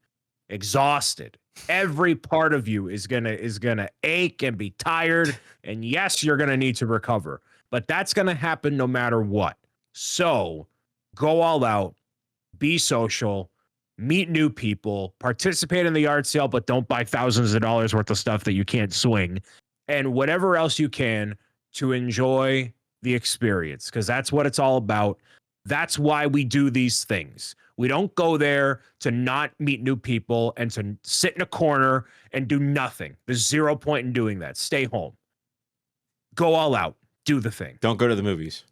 B: exhausted. Every part of you is gonna ache and be tired. And yes, you're gonna need to recover, but that's gonna happen no matter what. So go all out, be social, meet new people, participate in the yard sale, but don't buy thousands of dollars worth of stuff that you can't swing, and whatever else you can to enjoy the experience, because that's what it's all about. That's why we do these things. We don't go there to not meet new people and to sit in a corner and do nothing. There's 0 point in doing that. Stay home. Go all out. Do the thing.
A: Don't go to the movies.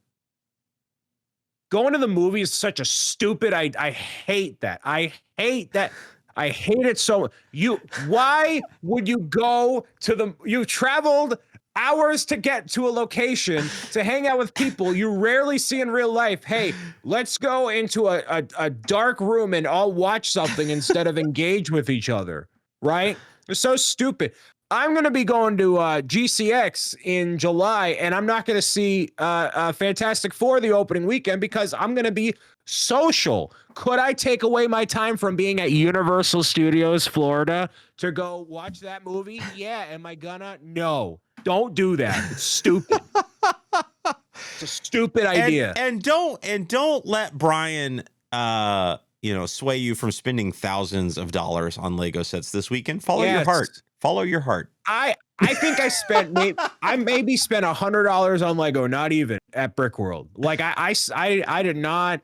B: Going to the movies is such a stupid. I hate that. I hate that. I hate it so. Why would you go to the? You traveled hours to get to a location to hang out with people you rarely see in real life. Hey, let's go into a dark room and all watch something instead of engage with each other. Right? It's so stupid. I'm going to be going to GCX in July, and I'm not going to see Fantastic Four the opening weekend because I'm going to be social. Could I take away my time from being at Universal Studios, Florida, to go watch that movie? Yeah. Am I gonna? No. Don't do that. It's stupid. It's a stupid idea.
A: And don't let Brian sway you from spending thousands of dollars on Lego sets this weekend. Follow your heart. Follow your heart.
B: I think I spent maybe spent $100 on Lego, not even at Brick World. Like I did not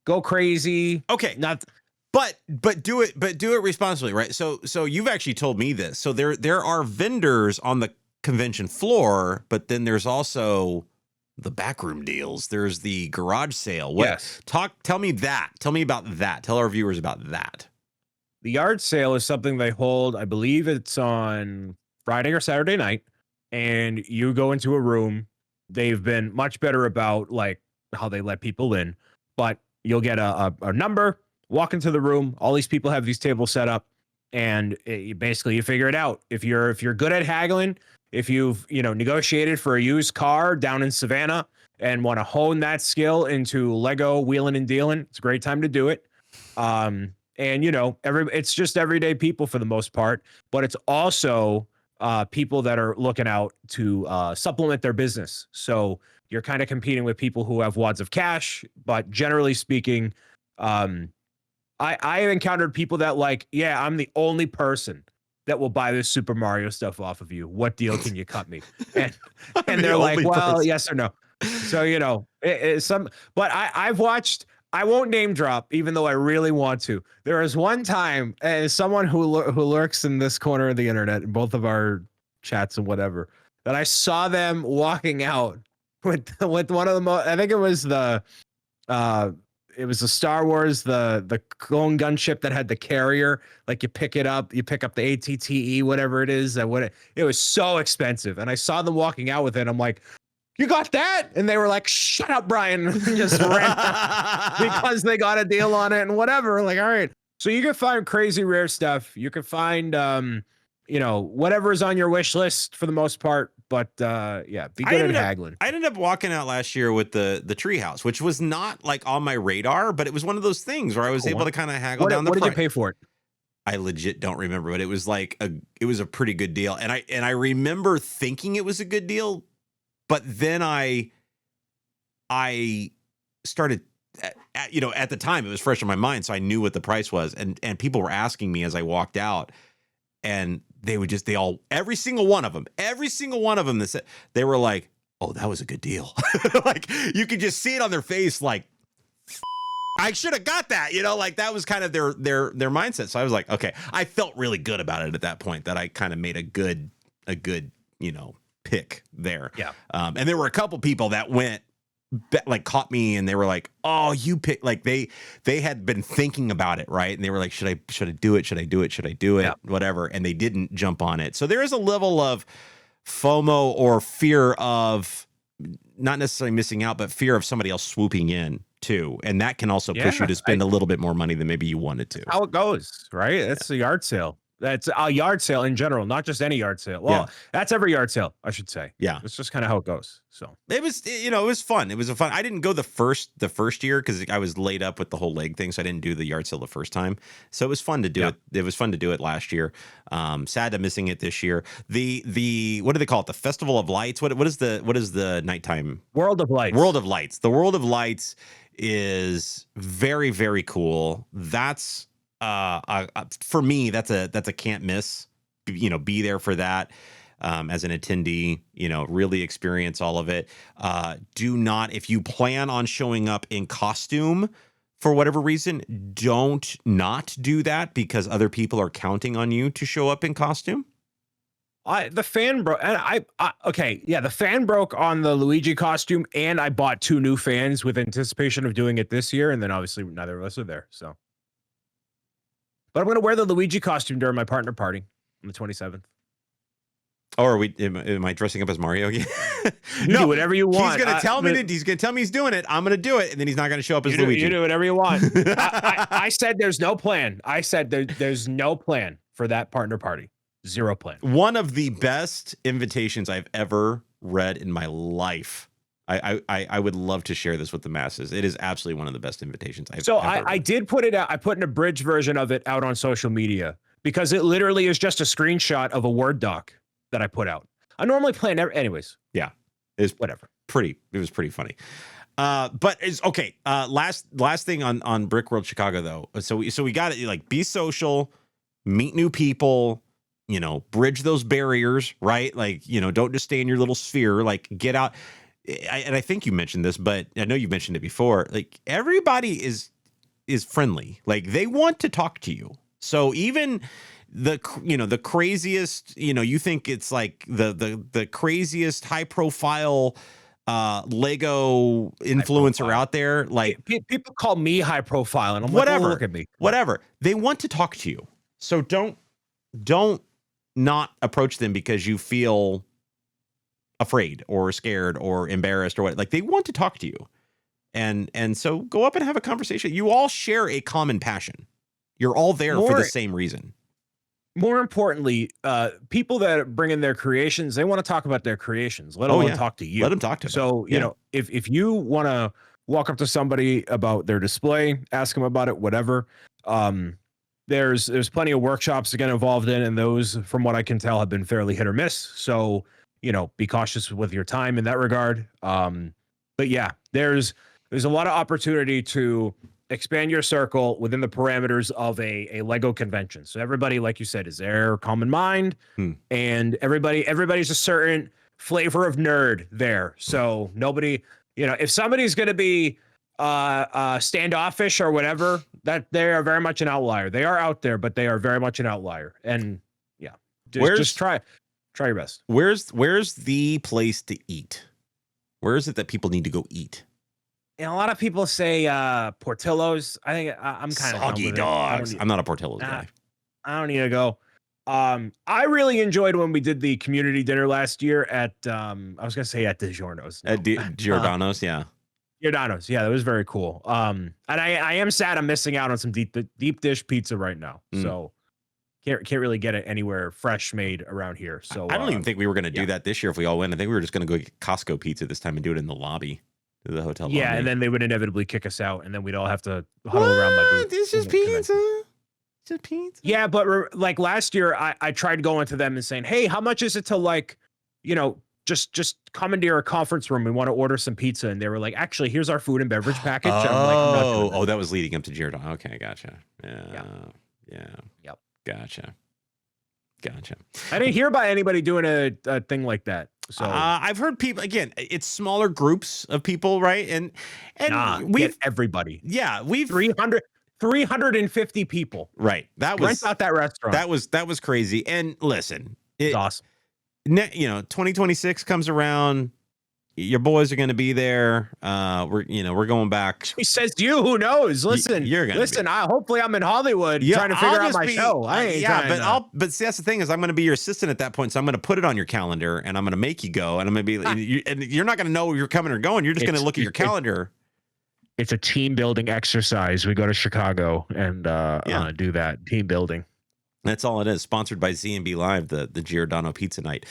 B: go crazy.
A: Okay.
B: Not
A: but do it responsibly, right? So you've actually told me this. So there are vendors on the convention floor, but then there's also the backroom deals. There's the garage sale.
B: Yes.
A: Tell me that. Tell me about that. Tell our viewers about that.
B: The yard sale is something they hold. I believe it's on Friday or Saturday night, and you go into a room. They've been much better about like how they let people in, but you'll get a number, walk into the room. All these people have these tables set up, and you figure it out. If you're good at haggling, if you've negotiated for a used car down in Savannah and want to hone that skill into Lego wheeling and dealing, it's a great time to do it. And it's just everyday people for the most part, but it's also people that are looking out to supplement their business. So you're kind of competing with people who have wads of cash, but generally speaking, I have encountered people that I'm the only person that will buy this Super Mario stuff off of you. What deal can you cut me? And they're like, well, yes or no. So but I've watched. I won't name drop, even though I really want to. There was one time, as someone who lurks in this corner of the internet, in both of our chats and whatever, that I saw them walking out with one of the most. I think it was the Star Wars, the clone gunship that had the carrier. Like you pick up the ATTE, whatever it is. It was so expensive, and I saw them walking out with it. I'm like, you got that? And they were like, shut up, Brian. Just ran because they got a deal on it and whatever. Like, all right. So you can find crazy rare stuff. You can find, whatever's on your wish list for the most part. But be good at haggling.
A: I ended up walking out last year with the treehouse, which was not like on my radar, but it was one of those things where I was able to kind of haggle down the price.
B: What did you pay for it?
A: I legit don't remember, but it was it was a pretty good deal. And I remember thinking it was a good deal. But then I started, at the time it was fresh in my mind, so I knew what the price was, and people were asking me as I walked out, and every single one of them that said, they were like, "Oh, that was a good deal." Like you could just see it on their face, like, I should have got that, that was kind of their mindset. So I was like, okay, I felt really good about it at that point, that I kind of made a good pick there.
B: Yeah.
A: And there were a couple people that went caught me, and they were like, oh, you pick, like they had been thinking about it. Right. And they were like, should I do it? Should I do it? Should I do it? Yeah. Whatever. And they didn't jump on it. So there is a level of FOMO, or fear of not necessarily missing out, but fear of somebody else swooping in too. And that can also push you to spend a little bit more money than maybe you wanted to.
B: How it goes, right? That's the yard sale. That's a yard sale in general, not just any yard sale. Well, that's every yard sale, I should say.
A: Yeah.
B: It's just kind of how it goes. So
A: it was, it was fun. It was a fun. I didn't go the first year because I was laid up with the whole leg thing, so I didn't do the yard sale the first time. So it was fun to do it. It was fun to do it last year. Sad I'm missing it this year. The what do they call it? The Festival of Lights. What is the nighttime?
B: World of Lights.
A: World of Lights. The World of Lights is very, very cool. That's for me, that's a can't miss. Be there for that. As an attendee, really experience all of it. Do not, if you plan on showing up in costume for whatever reason, don't not do that because other people are counting on you to show up in costume.
B: The fan broke, and the fan broke on the Luigi costume, and I bought 2 new fans with anticipation of doing it this year, and then obviously neither of us are there. So, but I'm going to wear the Luigi costume during my partner party on the 27th.
A: Oh, am I dressing up as Mario again?
B: No, do whatever you want.
A: He's gonna tell me he's doing it. I'm gonna do it, and then he's not gonna show up as Luigi.
B: You do whatever you want. I said there's no plan. I said there's no plan for that partner party. 0 plan.
A: One of the best invitations I've ever read in my life. I would love to share this with the masses. It is absolutely one of the best invitations I've ever read.
B: I did put it out. I put an abridged version of it out on social media because it literally is just a screenshot of a Word doc that I put out. I normally plan anyways.
A: Yeah. It's
B: whatever.
A: It was pretty funny. But it's okay. Last thing on Brick World Chicago though. So we got to like be social, meet new people, bridge those barriers, right? Like, don't just stay in your little sphere, like get out. And I think you mentioned this, but I know you mentioned it before. Like everybody is friendly. Like they want to talk to you. So even the craziest, you think it's like the craziest high profile Lego influencer out there. Like
B: people call me high profile and I'm
A: whatever,
B: like, oh, look at me.
A: Whatever. They want to talk to you. So don't not approach them because you feel afraid or scared or embarrassed or what. Like they want to talk to you. And so go up and have a conversation. You all share a common passion. You're all there for the same reason.
B: More importantly, people that bring in their creations, they want to talk about their creations. Let alone talk to you.
A: Let them talk to them.
B: So, if you want to walk up to somebody about their display, ask them about it, whatever. There's plenty of workshops to get involved in, and those, from what I can tell, have been fairly hit or miss. So, be cautious with your time in that regard. But yeah, there's a lot of opportunity to expand your circle within the parameters of a Lego convention. So everybody, like you said, is there, common mind, and everybody's a certain flavor of nerd there. So nobody, if somebody's going to be standoffish or whatever, that they are very much an outlier. They are out there, but they are very much an outlier. And yeah, just try your best.
A: Where's the place to eat? Where is it that people need to go eat?
B: And a lot of people say Portillo's. I think I'm kind of
A: soggy dogs. I'm not a Portillo's guy.
B: I don't need to go. I really enjoyed when we did the community dinner last year at I was gonna say at DiGiorno's.
A: At Giordano's, yeah.
B: Giordano's, yeah, that was very cool. And I am sad I'm missing out on some deep dish pizza right now. So can't really get it anywhere fresh made around here. So
A: I don't even think we were gonna do that this year if we all went. I think we were just gonna go get Costco pizza this time and do it in the lobby. The hotel lobby.
B: And then they would inevitably kick us out, and then we'd all have to huddle around my booth.
A: It's just pizza. It's just pizza.
B: Yeah, but like last year, I tried going to them and saying, "Hey, how much is it to like, just come into your conference room. We want to order some pizza." And they were like, "Actually, here's our food and beverage package." And I'm like,
A: that was leading up to Giordano. Okay, gotcha. Yeah.
B: Yep.
A: Gotcha.
B: I didn't hear about anybody doing a thing like that. So
A: I've heard people, again, it's smaller groups of people, right? And
B: we've everybody.
A: Yeah, we've
B: 350 people.
A: Right. That was
B: rent out that restaurant.
A: That was crazy. And listen,
B: it's awesome.
A: 2026 comes around. Your boys are going to be there. We're going back.
B: He says, "You, who knows? Listen, hopefully I'm in Hollywood trying to figure out my show. I ain't
A: but see, that's the thing is I'm going to be your assistant at that point. So I'm going to put it on your calendar and I'm going to make you go. And I'm going to be, and you're not going to know you're coming or going. You're just going to look at your calendar.
B: It's a team building exercise. We go to Chicago and do that team building.
A: That's all it is. Sponsored by Z&B Live, the Giordano Pizza Night.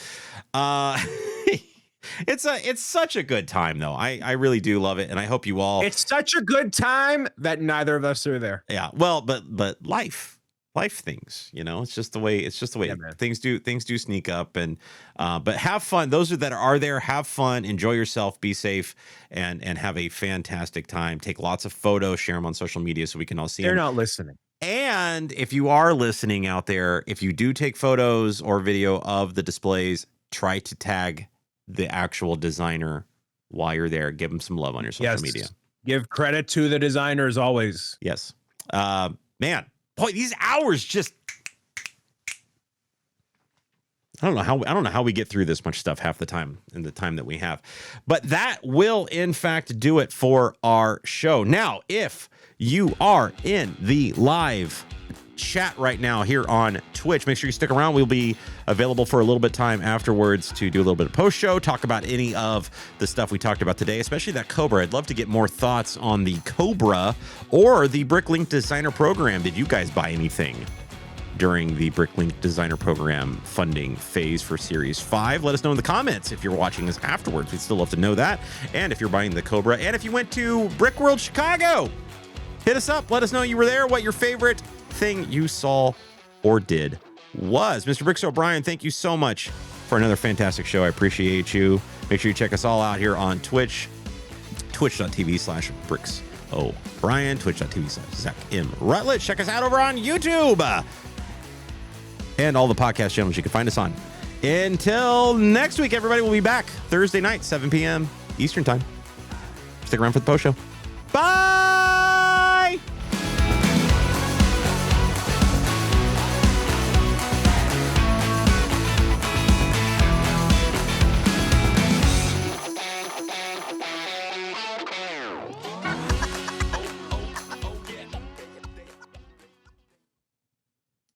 A: It's such a good time though. I really do love it, and I hope you all.
B: It's such a good time that neither of us are there.
A: Yeah. Well, but life things, it's just the way
B: Yeah,
A: things do sneak up, and but have fun. Those that are there, have fun, enjoy yourself, be safe, and have a fantastic time. Take lots of photos, share them on social media so we can all see
B: They're
A: them.
B: not listening.
A: And if you are listening out there, if you do take photos or video of the displays, try to tag the actual designer while you're there. Give them some love on your social media.
B: Give credit to the designers always.
A: Yes. Man, boy, these hours just, I don't know how we get through this much stuff half the time in the time that we have. But that will in fact do it for our show. Now, if you are in the live chat right now here on Twitch, make sure you stick around. We'll be available for a little bit of time afterwards to do a little bit of post show, talk about any of the stuff we talked about today, especially that Cobra. I'd love to get more thoughts on the Cobra or the Bricklink designer program. Did you guys buy anything during the Bricklink designer program funding phase for Series 5? Let us know in the comments if you're watching this afterwards. We'd still love to know that. And if you're buying the Cobra, and if you went to Brick World Chicago, hit us up. Let us know you were there, what your favorite thing you saw or did was. Mr. Bricks O'Brien, thank you so much for another fantastic show. I appreciate you. Make sure you check us all out here on Twitch, twitch.tv/Bricks O'Brien, twitch.tv/Zach M. Rutledge. Check us out over on YouTube and all the podcast channels you can find us on. Until next week, everybody, we'll be back Thursday night, 7 p.m. Eastern time. Stick around for the post show. Bye.